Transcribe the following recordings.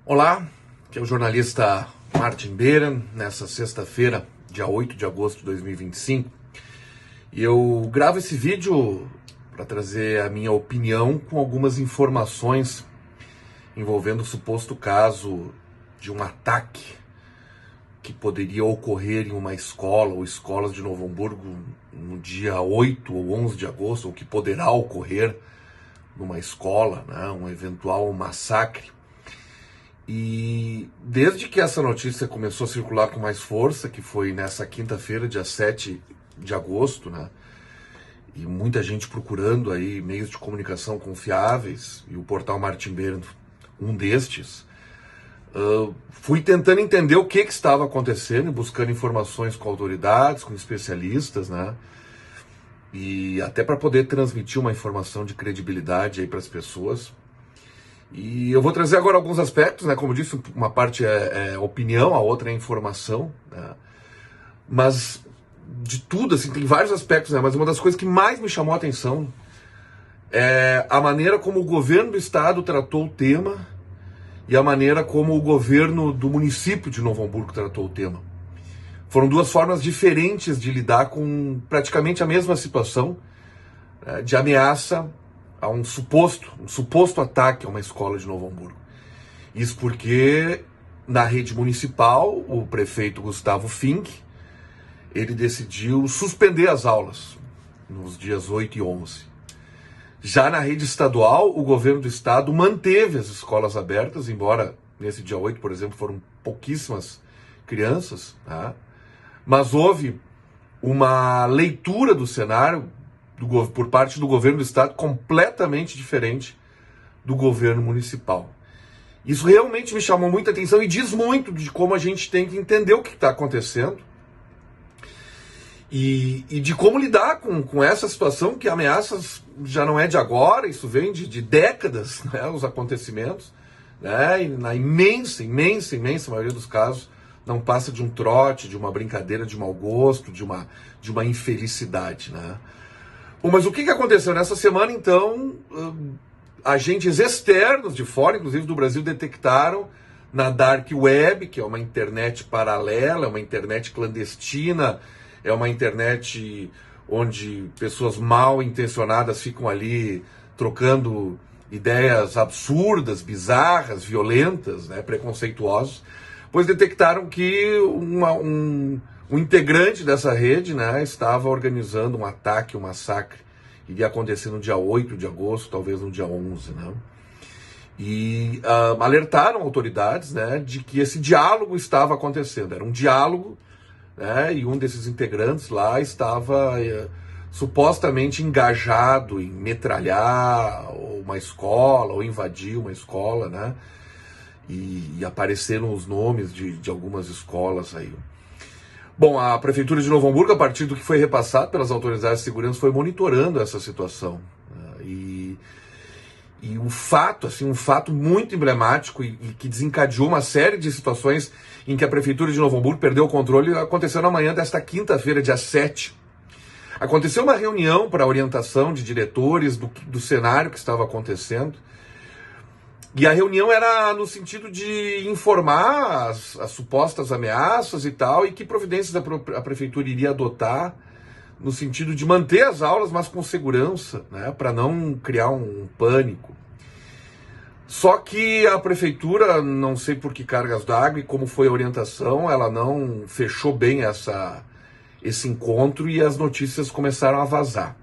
Olá, aqui é o jornalista Martin Beira, nessa sexta-feira, dia 8 de agosto de 2025. E eu gravo esse vídeo para trazer a minha opinião com algumas informações envolvendo o suposto caso de um ataque que poderia ocorrer em uma escola ou escolas de Novo Hamburgo no dia 8 ou 11 de agosto, ou que poderá ocorrer numa escola, né, um eventual massacre. E desde que essa notícia começou a circular com mais força, que foi nessa quinta-feira, dia 7 de agosto, né? E muita gente procurando aí meios de comunicação confiáveis, e o portal Martin Beira, um destes, fui tentando entender o que estava acontecendo, buscando informações com autoridades, com especialistas, né? E até para poder transmitir uma informação de credibilidade aí para as pessoas. E eu vou trazer agora alguns aspectos, né? Como eu disse, uma parte é opinião, a outra é informação, né? Mas de tudo, assim, tem vários aspectos, né? Mas uma das coisas que mais me chamou a atenção é a maneira como o governo do estado tratou o tema e a maneira como o governo do município de Novo Hamburgo tratou o tema. Foram duas formas diferentes de lidar com praticamente a mesma situação, de ameaça a um suposto ataque a uma escola de Novo Hamburgo. Isso porque na rede municipal, o prefeito Gustavo Fink, ele decidiu suspender as aulas nos dias 8 e 11. Já na rede estadual, o governo do estado manteve as escolas abertas, embora nesse dia 8, por exemplo, foram pouquíssimas crianças, tá? Mas houve uma leitura do cenário por parte do governo do estado completamente diferente do governo municipal. Isso realmente me chamou muita atenção e diz muito de como a gente tem que entender o que está acontecendo e de como lidar com essa situação, que ameaças já não é de agora, isso vem de décadas, né, os acontecimentos, né, e na imensa maioria dos casos não passa de um trote, de uma brincadeira de mau gosto, de uma infelicidade, né. Bom, mas o que aconteceu nessa semana, então? Agentes externos de fora, inclusive do Brasil, detectaram na Dark Web, que é uma internet paralela, é uma internet clandestina, é uma internet onde pessoas mal intencionadas ficam ali trocando ideias absurdas, bizarras, violentas, né, preconceituosas, pois detectaram que um integrante dessa rede, né, estava organizando um ataque, um massacre. Iria acontecer no dia 8 de agosto, talvez no dia 11, né? E alertaram autoridades, né, de que esse diálogo estava acontecendo. Era um diálogo, né, e um desses integrantes lá estava supostamente engajado em metralhar uma escola ou invadir uma escola, né? E apareceram os nomes de algumas escolas aí. Bom, a Prefeitura de Novo Hamburgo, a partir do que foi repassado pelas autoridades de segurança, foi monitorando essa situação. E um fato muito emblemático e que desencadeou uma série de situações em que a Prefeitura de Novo Hamburgo perdeu o controle, aconteceu na manhã desta quinta-feira, dia 7. Aconteceu uma reunião para orientação de diretores do cenário que estava acontecendo. E a reunião era no sentido de informar as supostas ameaças e tal, e que providências a prefeitura iria adotar no sentido de manter as aulas, mas com segurança, né, para não criar um pânico. Só que a prefeitura, não sei por que cargas d'água e como foi a orientação, ela não fechou bem esse encontro e as notícias começaram a vazar.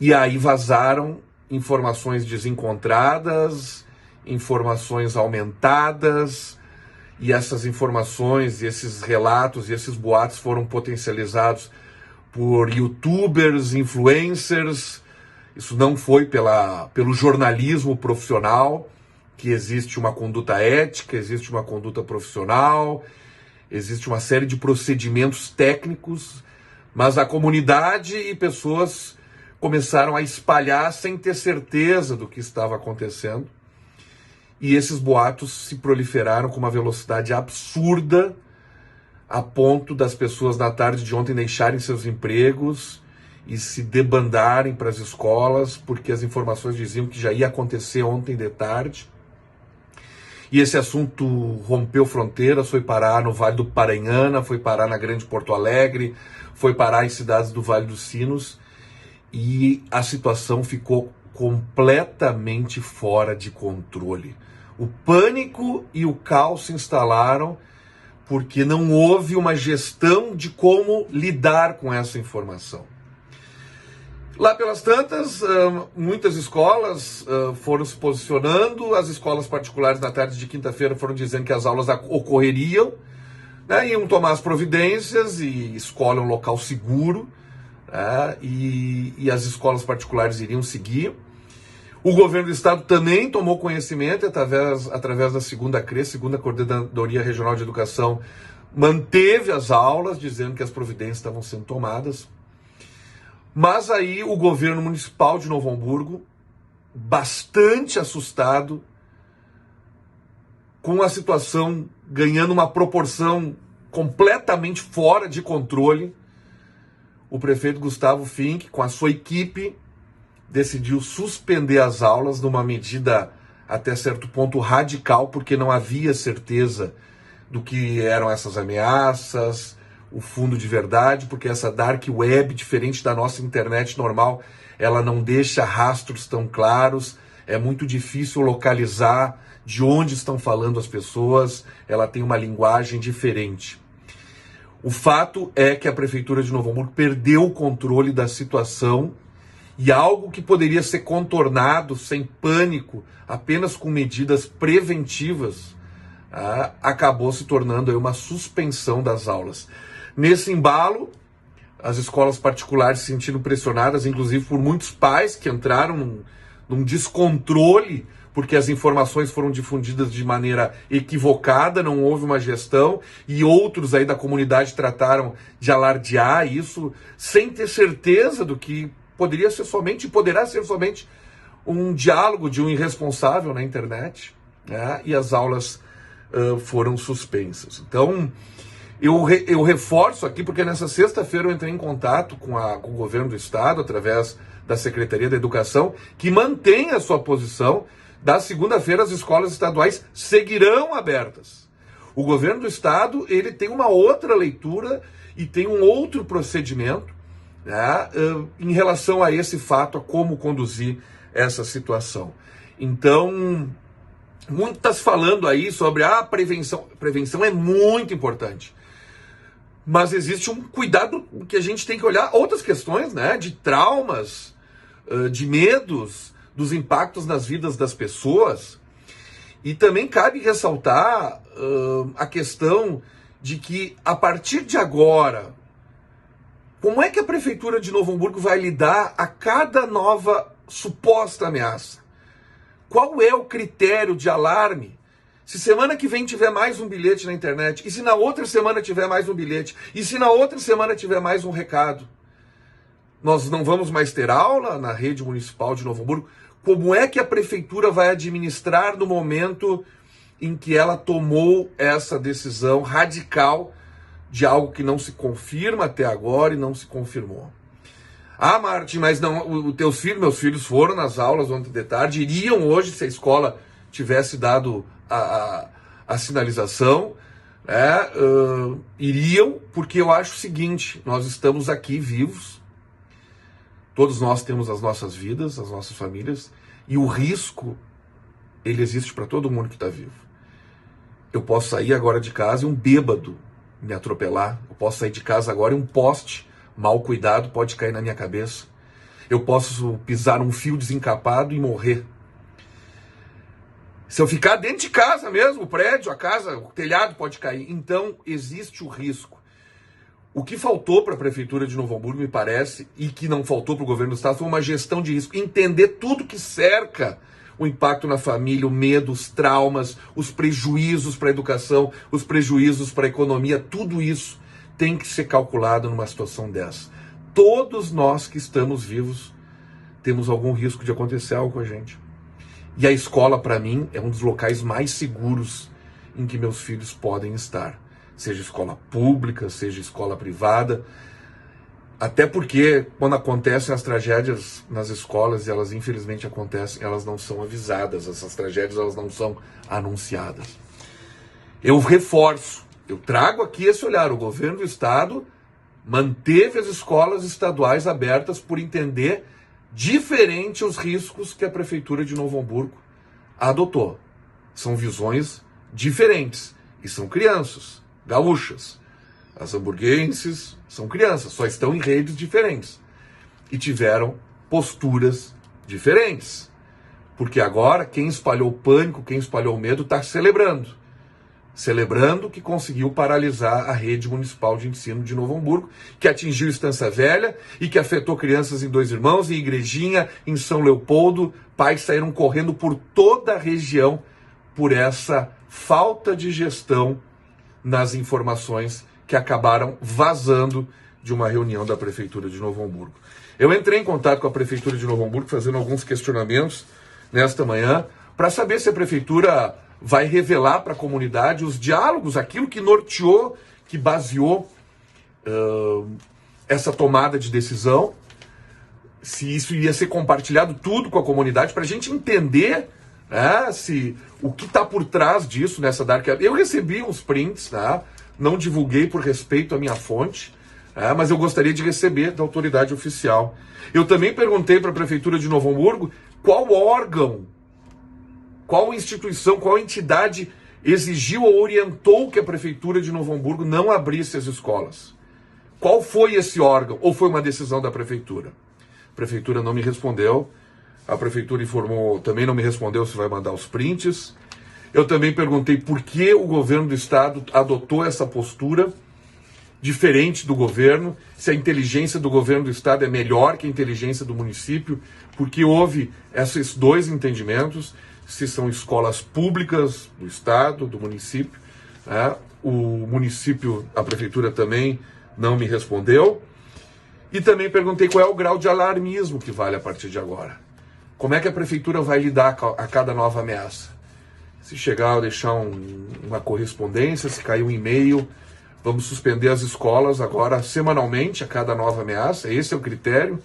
E aí vazaram informações desencontradas, informações aumentadas, e essas informações, esses relatos e esses boatos foram potencializados por youtubers, influencers. Isso não foi pelo jornalismo profissional, que existe uma conduta ética, existe uma conduta profissional, existe uma série de procedimentos técnicos, mas a comunidade e pessoas começaram a espalhar sem ter certeza do que estava acontecendo. E esses boatos se proliferaram com uma velocidade absurda, a ponto das pessoas na tarde de ontem deixarem seus empregos e se debandarem para as escolas, porque as informações diziam que já ia acontecer ontem de tarde. e esse assunto rompeu fronteiras, foi parar no Vale do Paranhana, foi parar na Grande Porto Alegre, foi parar em cidades do Vale dos Sinos, e a situação ficou completamente fora de controle. O pânico e o caos se instalaram porque não houve uma gestão de como lidar com essa informação. Lá pelas tantas, muitas escolas foram se posicionando, as escolas particulares na tarde de quinta-feira foram dizendo que as aulas ocorreriam, né, iam tomar as providências, e escola é um local seguro, né, e as escolas particulares iriam seguir. O governo do estado também tomou conhecimento através da segunda CRE, segunda Coordenadoria Regional de Educação, manteve as aulas, dizendo que as providências estavam sendo tomadas. Mas aí o governo municipal de Novo Hamburgo, bastante assustado, com a situação ganhando uma proporção completamente fora de controle, o prefeito Gustavo Fink, com a sua equipe, decidiu suspender as aulas numa medida até certo ponto radical, porque não havia certeza do que eram essas ameaças, o fundo de verdade, porque essa dark web, diferente da nossa internet normal, ela não deixa rastros tão claros, é muito difícil localizar de onde estão falando as pessoas, ela tem uma linguagem diferente. O fato é que a Prefeitura de Novo Hamburgo perdeu o controle da situação, e algo que poderia ser contornado sem pânico, apenas com medidas preventivas, acabou se tornando aí uma suspensão das aulas. Nesse embalo, as escolas particulares se sentiram pressionadas, inclusive por muitos pais que entraram num descontrole, porque as informações foram difundidas de maneira equivocada, não houve uma gestão, e outros aí da comunidade trataram de alardear isso, sem ter certeza do que poderia ser somente, poderá ser somente um diálogo de um irresponsável na internet, né? E as aulas foram suspensas. Então, eu reforço aqui, porque nessa sexta-feira eu entrei em contato com o governo do estado, através da Secretaria da Educação, que mantém a sua posição. Da segunda-feira as escolas estaduais seguirão abertas. O governo do estado, ele tem uma outra leitura e tem um outro procedimento, né, em relação a esse fato, a como conduzir essa situação. Então, muitas falando aí sobre a prevenção. Prevenção é muito importante. Mas existe um cuidado que a gente tem que olhar outras questões, né, de traumas, de medos, dos impactos nas vidas das pessoas. E também cabe ressaltar a questão de que, a partir de agora, como é que a Prefeitura de Novo Hamburgo vai lidar a cada nova suposta ameaça? Qual é o critério de alarme? Se semana que vem tiver mais um bilhete na internet, e se na outra semana tiver mais um bilhete, e se na outra semana tiver mais um recado, nós não vamos mais ter aula na rede municipal de Novo Hamburgo? Como é que a Prefeitura vai administrar no momento em que ela tomou essa decisão radical de algo que não se confirma até agora e não se confirmou? Ah, Martin, mas não, meus filhos foram nas aulas ontem de tarde, iriam hoje se a escola tivesse dado a sinalização, né, iriam, porque eu acho o seguinte: nós estamos aqui vivos, todos nós temos as nossas vidas, as nossas famílias, e o risco, ele existe para todo mundo que está vivo. Eu posso sair agora de casa e um bêbado me atropelar. Eu posso sair de casa agora e um poste mal cuidado pode cair na minha cabeça. Eu posso pisar num fio desencapado e morrer. Se eu ficar dentro de casa mesmo, o prédio, a casa, o telhado pode cair. Então, existe o risco. O que faltou para a Prefeitura de Novo Hamburgo, me parece, e que não faltou para o governo do estado, foi uma gestão de risco. Entender tudo que cerca o impacto na família, o medo, os traumas, os prejuízos para a educação, os prejuízos para a economia, tudo isso tem que ser calculado numa situação dessa. Todos nós que estamos vivos temos algum risco de acontecer algo com a gente. E a escola, para mim, é um dos locais mais seguros em que meus filhos podem estar. Seja escola pública, seja escola privada. Até porque quando acontecem as tragédias nas escolas, e elas infelizmente acontecem, elas não são avisadas, essas tragédias elas não são anunciadas. Eu reforço, eu trago aqui esse olhar, o governo do estado manteve as escolas estaduais abertas por entender diferente os riscos que a prefeitura de Novo Hamburgo adotou. São visões diferentes e são crianças, gaúchas. As hamburguenses são crianças, só estão em redes diferentes e tiveram posturas diferentes. Porque agora quem espalhou pânico, quem espalhou medo está celebrando que conseguiu paralisar a rede municipal de ensino de Novo Hamburgo, que atingiu Estância Velha e que afetou crianças em Dois Irmãos, em Igrejinha, em São Leopoldo. Pais saíram correndo por toda a região por essa falta de gestão nas informações que acabaram vazando de uma reunião da Prefeitura de Novo Hamburgo. Eu entrei em contato com a Prefeitura de Novo Hamburgo fazendo alguns questionamentos nesta manhã para saber se a Prefeitura vai revelar para a comunidade os diálogos, aquilo que norteou, que baseou essa tomada de decisão, se isso ia ser compartilhado tudo com a comunidade, para a gente entender se o que está por trás disso nessa Dark Web. Eu recebi uns prints, não divulguei por respeito à minha fonte, mas eu gostaria de receber da autoridade oficial. Eu também perguntei para a Prefeitura de Novo Hamburgo qual órgão, qual instituição, qual entidade exigiu ou orientou que a Prefeitura de Novo Hamburgo não abrisse as escolas. Qual foi esse órgão? Ou foi uma decisão da Prefeitura? A Prefeitura não me respondeu. A Prefeitura informou, também não me respondeu se vai mandar os prints. Eu também perguntei por que o governo do estado adotou essa postura diferente do governo, se a inteligência do governo do estado é melhor que a inteligência do município, porque houve esses dois entendimentos, se são escolas públicas do estado, do município. O município, a prefeitura também não me respondeu. E também perguntei qual é o grau de alarmismo que vale a partir de agora. Como é que a prefeitura vai lidar a cada nova ameaça? Se chegar a deixar uma correspondência, se cair um e-mail, vamos suspender as escolas agora semanalmente a cada nova ameaça, esse é o critério.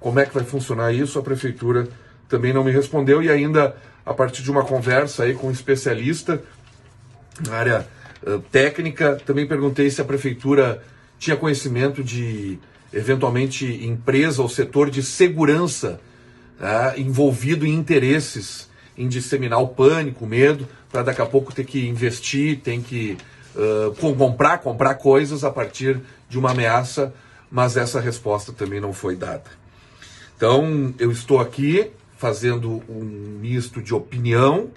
Como é que vai funcionar isso? A prefeitura também não me respondeu e ainda, a partir de uma conversa aí com um especialista na área técnica, também perguntei se a prefeitura tinha conhecimento de, eventualmente, empresa ou setor de segurança envolvido em interesses em disseminar o pânico, o medo, para daqui a pouco ter que investir, tem que comprar coisas a partir de uma ameaça, mas essa resposta também não foi dada. Então, eu estou aqui fazendo um misto de opinião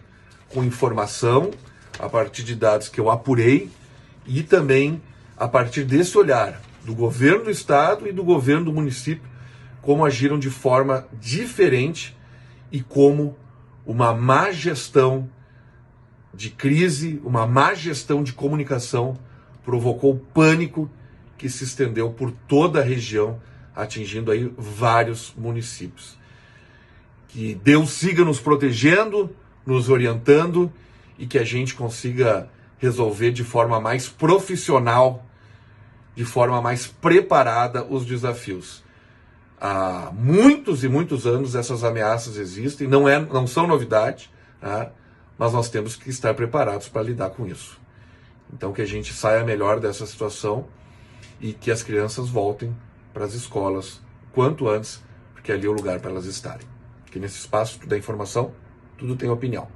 com informação, a partir de dados que eu apurei, e também a partir desse olhar do governo do estado e do governo do município, como agiram de forma diferente e como uma má gestão de crise, uma má gestão de comunicação provocou pânico que se estendeu por toda a região, atingindo aí vários municípios. Que Deus siga nos protegendo, nos orientando e que a gente consiga resolver de forma mais profissional, de forma mais preparada os desafios. Há muitos e muitos anos essas ameaças existem, não são novidade, mas nós temos que estar preparados para lidar com isso. Então que a gente saia melhor dessa situação e que as crianças voltem para as escolas quanto antes, porque ali é o lugar para elas estarem. Porque nesse espaço tudo é informação, tudo tem opinião.